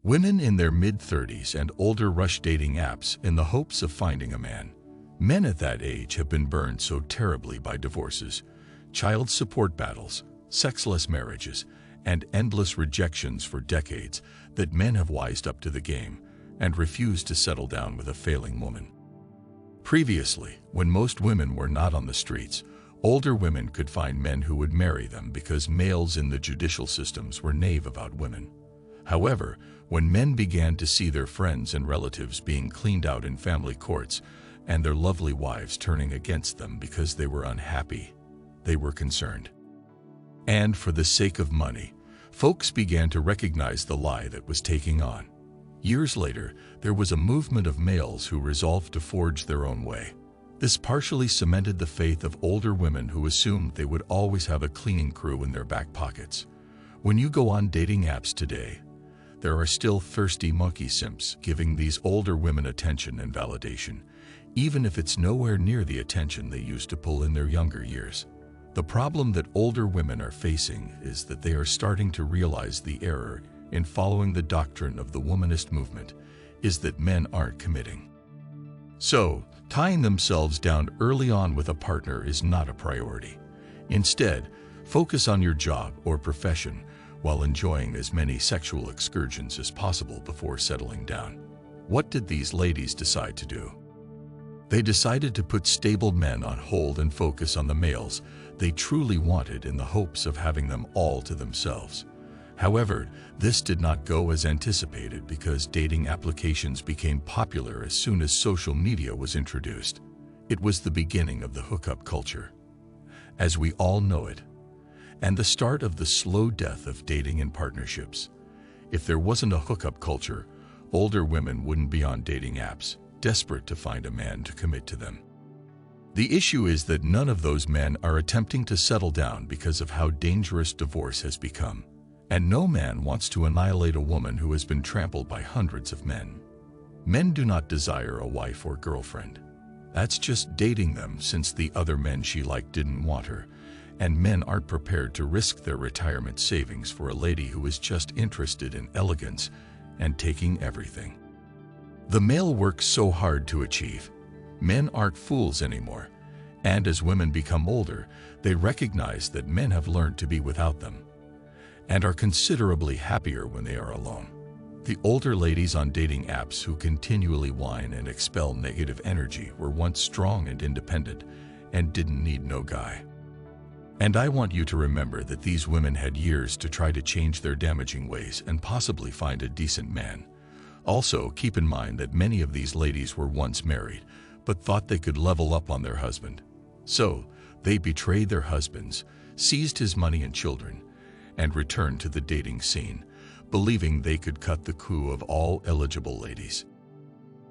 Women in their mid-30s and older rush dating apps in the hopes of finding a man. Men at that age have been burned so terribly by divorces, child support battles, sexless marriages, and endless rejections for decades that men have wised up to the game and refused to settle down with a failing woman. Previously, when most women were not on the streets, older women could find men who would marry them because males in the judicial systems were naive about women. However, when men began to see their friends and relatives being cleaned out in family courts and their lovely wives turning against them because they were unhappy, they were concerned. And for the sake of money, folks began to recognize the lie that was taking on. Years later, there was a movement of males who resolved to forge their own way. This partially cemented the faith of older women who assumed they would always have a cleaning crew in their back pockets. When you go on dating apps today, there are still thirsty monkey simps giving these older women attention and validation, even if it's nowhere near the attention they used to pull in their younger years. The problem that older women are facing is that they are starting to realize the error in following the doctrine of the womanist movement is that men aren't committing. So, tying themselves down early on with a partner is not a priority. Instead, focus on your job or profession while enjoying as many sexual excursions as possible before settling down. What did these ladies decide to do? They decided to put stable men on hold and focus on the males they truly wanted in the hopes of having them all to themselves. However, this did not go as anticipated because dating applications became popular as soon as social media was introduced. It was the beginning of the hookup culture, as we all know it, and the start of the slow death of dating and partnerships. If there wasn't a hookup culture, older women wouldn't be on dating apps, desperate to find a man to commit to them. The issue is that none of those men are attempting to settle down because of how dangerous divorce has become. And no man wants to annihilate a woman who has been trampled by hundreds of men. Men do not desire a wife or girlfriend. That's just dating them since the other men she liked didn't want her, and men aren't prepared to risk their retirement savings for a lady who is just interested in elegance and taking everything the male works so hard to achieve. Men aren't fools anymore, and as women become older, they recognize that men have learned to be without them and are considerably happier when they are alone. The older ladies on dating apps who continually whine and expel negative energy were once strong and independent and didn't need no guy. And I want you to remember that these women had years to try to change their damaging ways and possibly find a decent man. Also, keep in mind that many of these ladies were once married, but thought they could level up on their husband. So, they betrayed their husbands, seized his money and children, and returned to the dating scene, believing they could cut the coup of all eligible ladies.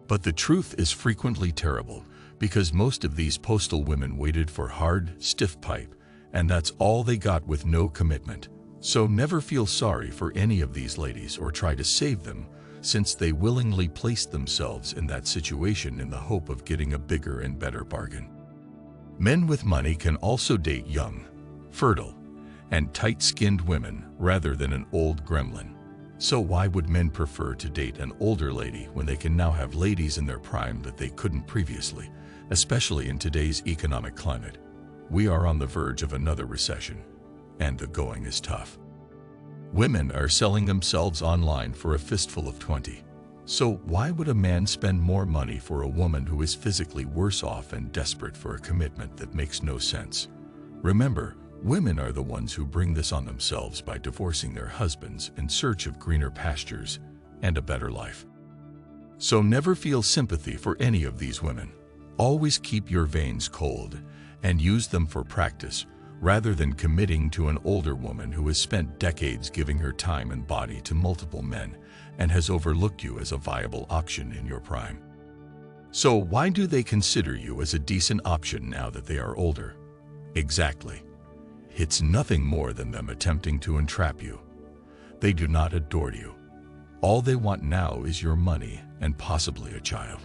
But the truth is frequently terrible, because most of these postal women waited for hard, stiff pipe, and that's all they got with no commitment. So never feel sorry for any of these ladies or try to save them, since they willingly placed themselves in that situation in the hope of getting a bigger and better bargain. Men with money can also date young, fertile, and tight-skinned women rather than an old gremlin. So why would men prefer to date an older lady when they can now have ladies in their prime that they couldn't previously, especially in today's economic climate? We are on the verge of another recession, and the going is tough. Women are selling themselves online for a fistful of 20. So why would a man spend more money for a woman who is physically worse off and desperate for a commitment that makes no sense? Remember, women are the ones who bring this on themselves by divorcing their husbands in search of greener pastures and a better life. So never feel sympathy for any of these women. Always keep your veins cold and use them for practice rather than committing to an older woman who has spent decades giving her time and body to multiple men and has overlooked you as a viable option in your prime. So why do they consider you as a decent option now that they are older? Exactly. It's nothing more than them attempting to entrap you. They do not adore you. All they want now is your money and possibly a child.